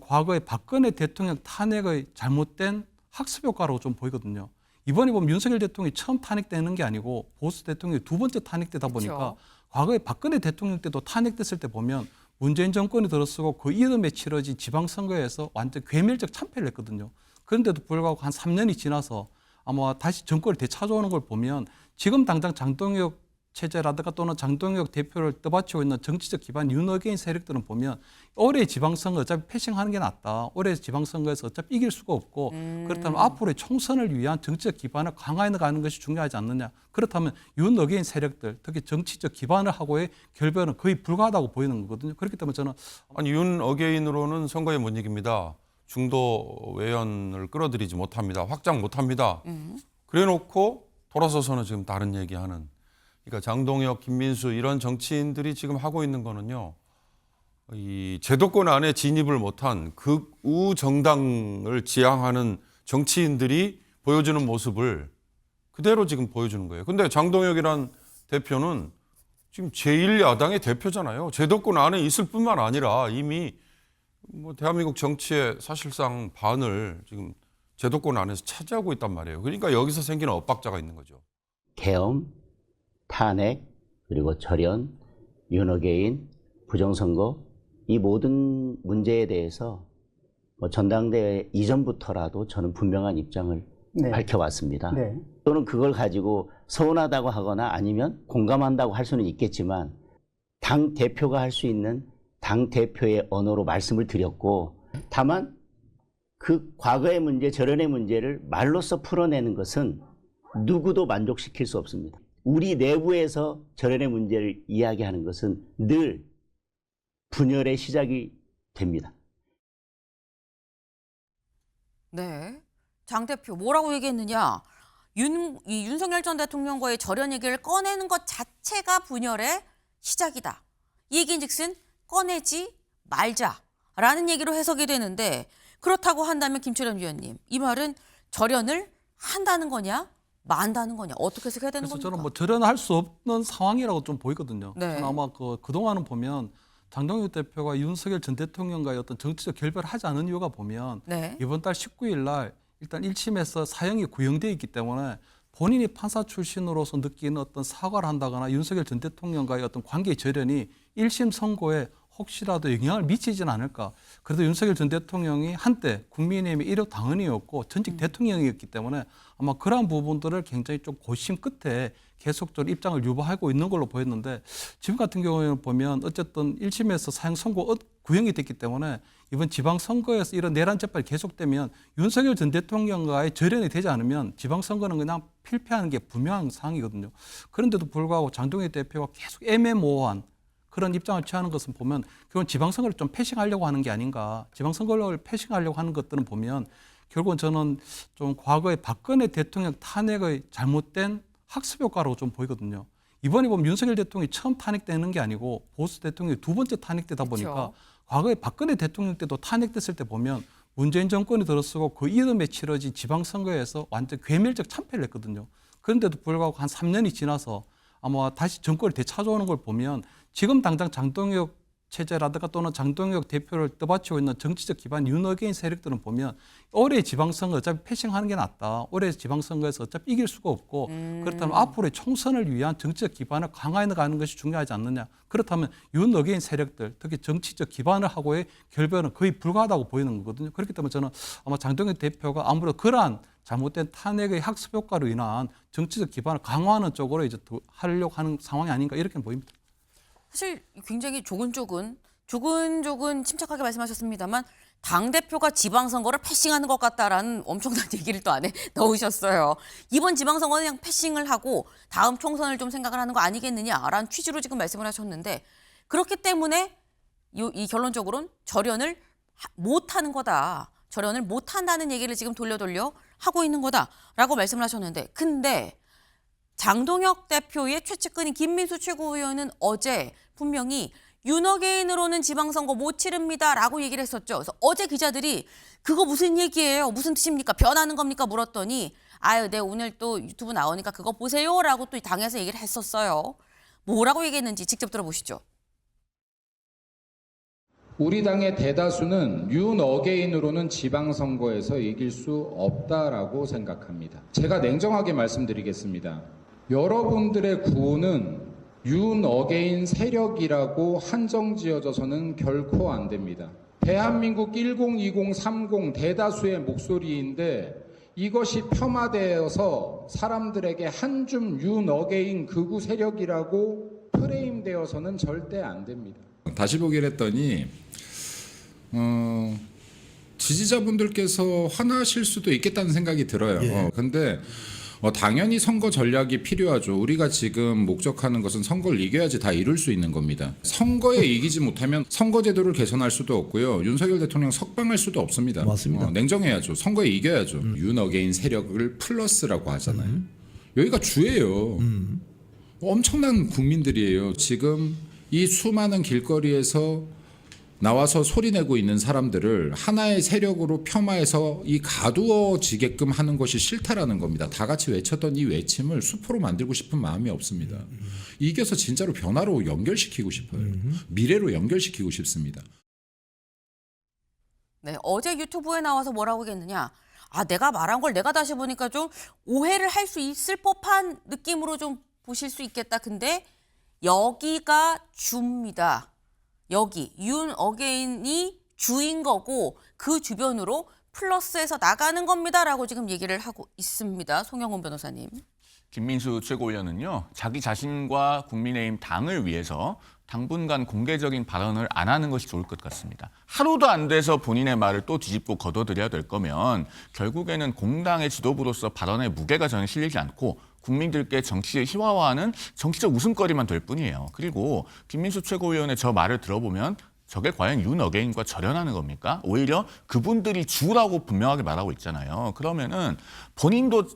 과거의 박근혜 대통령 탄핵의 잘못된 학습 효과라고 좀 보이거든요. 이번에 보면 윤석열 대통령이 처음 탄핵되는 게 아니고 보수 대통령이 두 번째 탄핵되다 보니까 그렇죠. 과거에 박근혜 대통령 때도 탄핵됐을 때 보면 문재인 정권이 들어서고 그 이듬해 치러진 지방선거에서 완전 괴멸적 참패를 했거든요. 그런데도 불구하고 한 3년이 지나서 아마 다시 정권을 되찾아오는 걸 보면 지금 당장 장동혁 체제라든가 또는 장동혁 대표를 떠받치고 있는 정치적 기반 윤어게인 세력들은 보면 올해 지방선거 어차피 패싱하는 게 낫다. 올해 지방선거에서 어차피 이길 수가 없고 그렇다면 앞으로의 총선을 위한 정치적 기반을 강화해 나가는 것이 중요하지 않느냐. 그렇다면 윤어게인 세력들, 특히 정치적 기반을 하고의 결별은 거의 불가하다고 보이는 거거든요. 그렇기 때문에 저는 아니 윤어게인으로는 선거에 못 이깁니다. 중도 외연을 끌어들이지 못합니다. 확장 못합니다. 그래놓고 돌아서서는 지금 다른 얘기하는. 그러니까 장동혁, 김민수 이런 정치인들이 지금 하고 있는 거는요. 이 제도권 안에 진입을 못한 극우 정당을 지향하는 정치인들이 보여주는 모습을 그대로 지금 보여주는 거예요. 근데 장동혁이란 대표는 지금 제1야당의 대표잖아요. 제도권 안에 있을 뿐만 아니라 이미 뭐 대한민국 정치의 사실상 반을 지금 제도권 안에서 차지하고 있단 말이에요. 그러니까 여기서 생기는 엇박자가 있는 거죠. 계엄, 탄핵, 그리고 절연, 윤어게인, 부정선거 이 모든 문제에 대해서 전당대회 이전부터라도 저는 분명한 입장을 밝혀왔습니다. 또는 그걸 가지고 서운하다고 하거나 아니면 공감한다고 할 수는 있겠지만 당 대표가 할 수 있는 당 대표의 언어로 말씀을 드렸고 다만 그 과거의 문제, 절연의 문제를 말로써 풀어내는 것은 누구도 만족시킬 수 없습니다. 우리 내부에서 절연의 문제를 이야기하는 것은 늘 분열의 시작이 됩니다. 네. 장 대표 뭐라고 얘기했느냐. 윤석열 전 대통령과의 절연 얘기를 꺼내는 것 자체가 분열의 시작이다. 이 얘기인즉슨 꺼내지 말자라는 얘기로 해석이 되는데 그렇다고 한다면 김철현 위원님 이 말은 절연을 한다는 거냐 만다는 거냐 어떻게 해석해야 되는 그래서 겁니까? 저는 뭐 절연할 수 없는 상황이라고 좀 보이거든요. 네. 저는 아마 그동안은 보면 장동혁 대표가 윤석열 전 대통령과의 어떤 정치적 결별을 하지 않은 이유가 보면 네. 이번 달 19일 날 일단 1심에서 사형이 구형되어 있기 때문에 본인이 판사 출신으로서 느끼는 어떤 사과를 한다거나 윤석열 전 대통령과의 어떤 관계의 절연이 1심 선고에 혹시라도 영향을 미치지는 않을까. 그래도 윤석열 전 대통령이 한때 국민의힘의 1호 당원이었고 전직 대통령이었기 때문에 아마 그러한 부분들을 굉장히 좀 고심 끝에 계속적으로 입장을 유보하고 있는 걸로 보였는데 지금 같은 경우에는 보면 어쨌든 1심에서 사형 선고 구형이 됐기 때문에 이번 지방선거에서 이런 내란 재판이 계속되면 윤석열 전 대통령과의 절연이 되지 않으면 지방선거는 그냥 필패하는 게 분명한 상황이거든요. 그런데도 불구하고 장동혁 대표가 계속 애매모호한 그런 입장을 취하는 것은 보면 그건 지방선거를 좀 패싱하려고 하는 게 아닌가. 지방선거를 패싱하려고 하는 것들은 보면 결국은 저는 좀 과거의 박근혜 대통령 탄핵의 잘못된 학습 효과라고 좀 보이거든요. 이번에 보면 윤석열 대통령이 처음 탄핵되는 게 아니고 보수 대통령이 두 번째 탄핵되다 보니까 그렇죠. 과거에 박근혜 대통령 때도 탄핵됐을 때 보면 문재인 정권이 들어서고 그 이듬해 치러진 지방선거에서 완전 괴멸적 참패를 했거든요. 그런데도 불구하고 한 3년이 지나서 아마 다시 정권을 되찾아오는 걸 보면 지금 당장 장동혁 체제라든가 또는 장동혁 대표를 떠받치고 있는 정치적 기반 윤어게인 세력들은 보면 올해 지방선거 어차피 패싱하는 게 낫다. 올해 지방선거에서 어차피 이길 수가 없고 그렇다면 앞으로의 총선을 위한 정치적 기반을 강화해 나가는 것이 중요하지 않느냐. 그렇다면 윤어게인 세력들, 특히 정치적 기반을 하고의 결별은 거의 불가하다고 보이는 거거든요. 그렇기 때문에 저는 아마 장동혁 대표가 아무래도 그러한 잘못된 탄핵의 학습 효과로 인한 정치적 기반을 강화하는 쪽으로 이제 하려고 하는 상황이 아닌가 이렇게 보입니다. 사실 굉장히 조근조근 침착하게 말씀하셨습니다만 당대표가 지방선거를 패싱하는 것 같다라는 엄청난 얘기를 또 안에 넣으셨어요. 이번 지방선거는 그냥 패싱을 하고 다음 총선을 좀 생각을 하는 거 아니겠느냐라는 취지로 지금 말씀을 하셨는데 그렇기 때문에 이 결론적으로는 절연을 못하는 거다. 절연을 못한다는 얘기를 지금 돌려 하고 있는 거다라고 말씀을 하셨는데 근데 장동혁 대표의 최측근인 김민수 최고위원은 어제 분명히 윤어게인으로는 지방선거 못 치릅니다라고 얘기를 했었죠. 그래서 어제 기자들이 그거 무슨 얘기예요? 무슨 뜻입니까? 변하는 겁니까? 물었더니 아유, 네 오늘 또 유튜브 나오니까 그거 보세요라고 또 당에서 얘기를 했었어요. 뭐라고 얘기했는지 직접 들어보시죠. 우리 당의 대다수는 윤 어게인으로는 지방선거에서 이길 수 없다라고 생각합니다. 제가 냉정하게 말씀드리겠습니다. 여러분들의 구호는 윤 어게인 세력이라고 한정지어져서는 결코 안 됩니다. 대한민국 1020, 30 대다수의 목소리인데 이것이 폄하되어서 사람들에게 한줌 윤 어게인 극우 세력이라고 프레임되어서는 절대 안 됩니다. 다시 보기를 했더니 지지자분들께서 화나실 수도 있겠다는 생각이 들어요. 근데 당연히 선거 전략이 필요하죠. 우리가 지금 목적하는 것은 선거를 이겨야지 다 이룰 수 있는 겁니다. 선거에 이기지 못하면 선거제도를 개선할 수도 없고요. 윤석열 대통령 석방할 수도 없습니다. 맞습니다. 냉정해야죠. 선거에 이겨야죠. 윤어게인 세력을 플러스라고 하잖아요. 여기가 주예요. 엄청난 국민들이에요. 지금 이 수많은 길거리에서 나와서 소리내고 있는 사람들을 하나의 세력으로 폄하해서 이 가두어지게끔 하는 것이 싫다라는 겁니다. 다 같이 외쳤던 이 외침을 수포로 만들고 싶은 마음이 없습니다. 이겨서 진짜로 변화로 연결시키고 싶어요. 미래로 연결시키고 싶습니다. 네, 어제 유튜브에 나와서 뭐라고 했느냐. 아, 내가 말한 걸 내가 다시 보니까 좀 오해를 할 수 있을 법한 느낌으로 좀 보실 수 있겠다. 근데 여기가 주입니다. 여기 윤 어게인이 주인 거고 그 주변으로 플러스해서 나가는 겁니다라고 지금 얘기를 하고 있습니다. 송영훈 변호사님. 김민수 최고위원은요, 자기 자신과 국민의힘 당을 위해서 당분간 공개적인 발언을 안 하는 것이 좋을 것 같습니다. 하루도 안 돼서 본인의 말을 또 뒤집고 걷어들여야 될 거면 결국에는 공당의 지도부로서 발언의 무게가 저는 실리지 않고 국민들께 정치를 희화화하는 정치적 웃음거리만 될 뿐이에요. 그리고 김민수 최고위원의 저 말을 들어보면 저게 과연 윤 어게인과 절연하는 겁니까? 오히려 그분들이 주라고 분명하게 말하고 있잖아요. 그러면은 본인도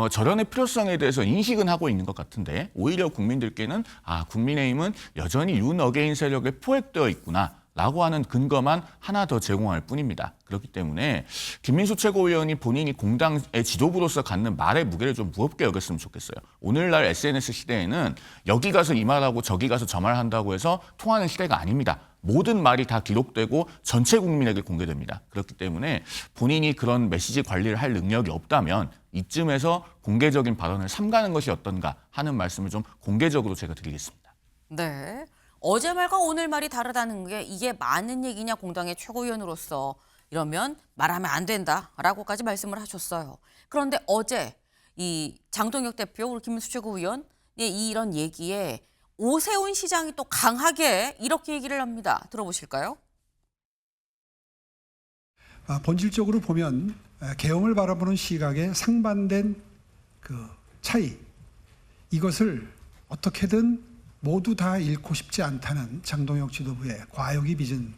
절연의 필요성에 대해서 인식은 하고 있는 것 같은데 오히려 국민들께는 국민의힘은 여전히 윤 어게인 세력에 포획되어 있구나. 라고 하는 근거만 하나 더 제공할 뿐입니다. 그렇기 때문에 김민수 최고위원이 본인이 공당의 지도부로서 갖는 말의 무게를 좀 무겁게 여겼으면 좋겠어요. 오늘날 SNS 시대에는 여기 가서 이 말하고 저기 가서 저 말한다고 해서 통하는 시대가 아닙니다. 모든 말이 다 기록되고 전체 국민에게 공개됩니다. 그렇기 때문에 본인이 그런 메시지 관리를 할 능력이 없다면 이쯤에서 공개적인 발언을 삼가는 것이 어떤가 하는 말씀을 좀 공개적으로 제가 드리겠습니다. 네. 어제 말과 오늘 말이 다르다는 게 이게 많은 얘기냐 공당의 최고위원으로서 이러면 말하면 안 된다라고까지 말씀을 하셨어요. 그런데 어제 이 장동혁 대표 우리 김민수 최고위원 이런 얘기에 오세훈 시장이 또 강하게 이렇게 얘기를 합니다. 들어보실까요? 본질적으로 보면 계엄을 바라보는 시각의 상반된 그 차이, 이것을 어떻게든 모두 다 잃고 싶지 않다는 장동혁 지도부의 과욕이 빚은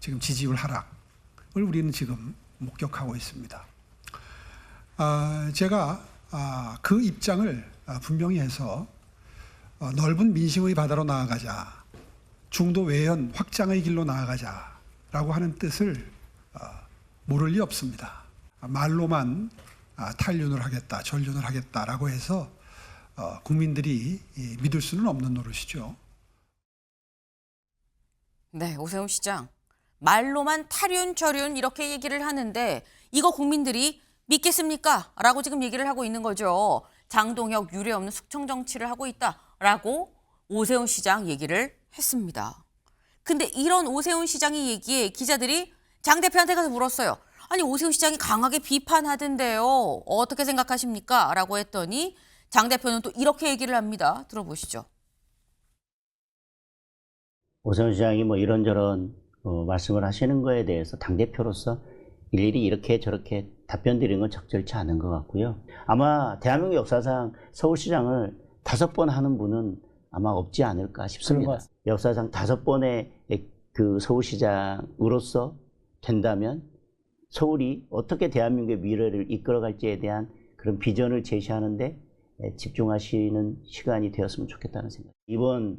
지금 지지율 하락을 우리는 지금 목격하고 있습니다. 제가 그 입장을 분명히 해서 넓은 민심의 바다로 나아가자, 중도 외연 확장의 길로 나아가자라고 하는 뜻을 모를 리 없습니다. 말로만 탈윤을 하겠다, 전륜을 하겠다라고 해서 국민들이 믿을 수는 없는 노릇이죠. 네, 오세훈 시장. 말로만 탈윤, 절윤 이렇게 얘기를 하는데 이거 국민들이 믿겠습니까? 라고 지금 얘기를 하고 있는 거죠. 장동혁 유례 없는 숙청 정치를 하고 있다라고 오세훈 시장 얘기를 했습니다. 근데 이런 오세훈 시장의 얘기에 기자들이 장 대표한테 가서 물었어요. 아니 오세훈 시장이 강하게 비판하던데요. 어떻게 생각하십니까? 라고 했더니 장 대표는 또 이렇게 얘기를 합니다. 들어보시죠. 오세훈 시장이 뭐 이런저런 말씀을 하시는 거에 대해서 당대표로서 일일이 이렇게 저렇게 답변 드리는 건 적절치 않은 것 같고요. 아마 대한민국 역사상 서울시장을 5번 하는 분은 아마 없지 않을까 싶습니다. 역사상 5번의 그 서울시장으로서 된다면 서울이 어떻게 대한민국의 미래를 이끌어갈지에 대한 그런 비전을 제시하는데 집중하시는 시간이 되었으면 좋겠다는 생각. 이번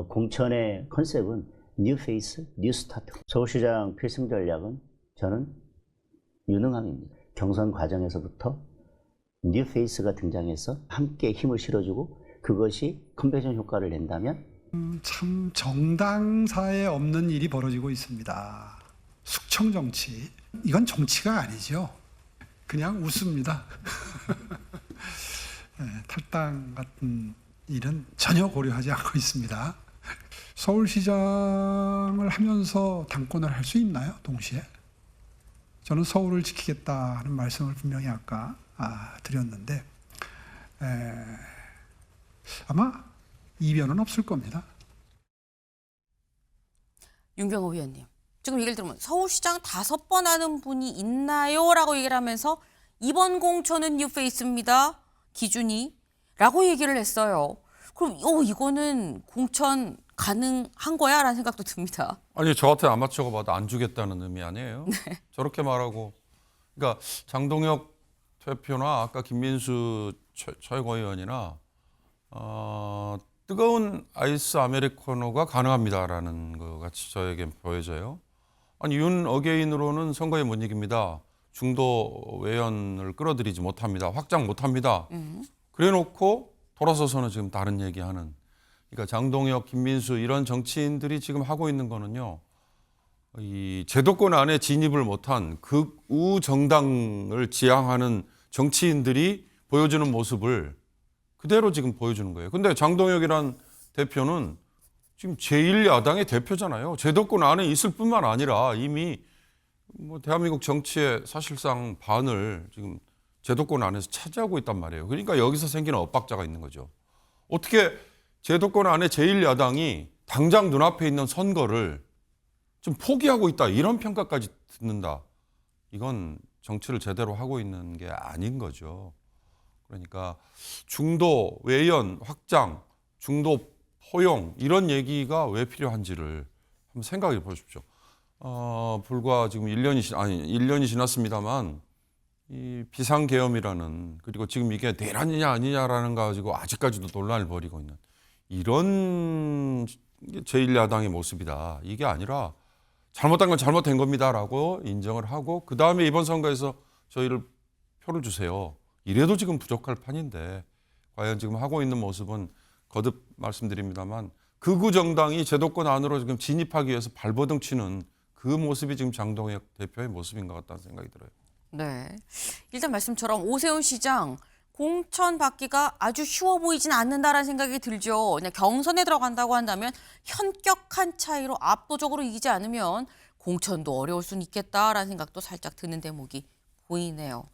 공천의 컨셉은 뉴 페이스, 뉴 스타트. 서울시장 필승 전략은 저는 유능함입니다. 경선 과정에서부터 뉴 페이스가 등장해서 함께 힘을 실어주고 그것이 컨벤션 효과를 낸다면 참 정당사에 없는 일이 벌어지고 있습니다. 숙청 정치. 이건 정치가 아니죠. 그냥 웃습니다. 네, 탈당 같은 일은 전혀 고려하지 않고 있습니다. 서울시장을 하면서 당권을 할 수 있나요? 동시에? 저는 서울을 지키겠다 하는 말씀을 분명히 아까 드렸는데 아마 이변은 없을 겁니다. 윤병호 의원님, 지금 얘기를 들으면 서울시장 5번 하는 분이 있나요? 라고 얘기를 하면서 이번 공천은 뉴페이스입니다. 기준이. 라고 얘기를 했어요. 그럼 이거는 공천 가능한 거야? 라는 생각도 듭니다. 아니 저 같은 아마추어가 봐도 안 주겠다는 의미 아니에요? 저렇게 말하고 그러니까 장동혁 대표나 아까 김민수 최고위원이나 뜨거운 아이스 아메리카노가 가능합니다라는 것 같이 저에게 보여져요. 아니 윤 어게인으로는 선거에 못 이깁니다. 중도 외연을 끌어들이지 못합니다. 확장 못합니다. 그래놓고 돌아서서는 지금 다른 얘기하는. 그러니까 장동혁, 김민수 이런 정치인들이 지금 하고 있는 거는요. 이 제도권 안에 진입을 못한 극우 정당을 지향하는 정치인들이 보여주는 모습을 그대로 지금 보여주는 거예요. 근데 장동혁이란 대표는 지금 제1야당의 대표잖아요. 제도권 안에 있을 뿐만 아니라 이미 뭐 대한민국 정치의 사실상 반을 지금 제도권 안에서 차지하고 있단 말이에요. 그러니까 여기서 생기는 엇박자가 있는 거죠. 어떻게 제도권 안에 제1야당이 당장 눈앞에 있는 선거를 좀 포기하고 있다 이런 평가까지 듣는다. 이건 정치를 제대로 하고 있는 게 아닌 거죠. 그러니까 중도 외연 확장, 중도 포용 이런 얘기가 왜 필요한지를 한번 생각해 보십시오. 불과 지금 1년이 지났습니다만 이 비상계엄이라는 그리고 지금 이게 내란이냐 아니냐라는 거 가지고 아직까지도 논란을 벌이고 있는 이런 제1야당의 모습이다. 이게 아니라 잘못한 건 잘못된 겁니다라고 인정을 하고 그 다음에 이번 선거에서 저희를 표를 주세요. 이래도 지금 부족할 판인데 과연 지금 하고 있는 모습은 거듭 말씀드립니다만 극우 정당이 제도권 안으로 지금 진입하기 위해서 발버둥 치는 그 모습이 지금 장동혁 대표의 모습인 것 같다는 생각이 들어요. 네. 일단 말씀처럼 오세훈 시장 공천 받기가 아주 쉬워 보이진 않는다라는 생각이 들죠. 그냥 경선에 들어간다고 한다면 현격한 차이로 압도적으로 이기지 않으면 공천도 어려울 수는 있겠다라는 생각도 살짝 드는 대목이 보이네요.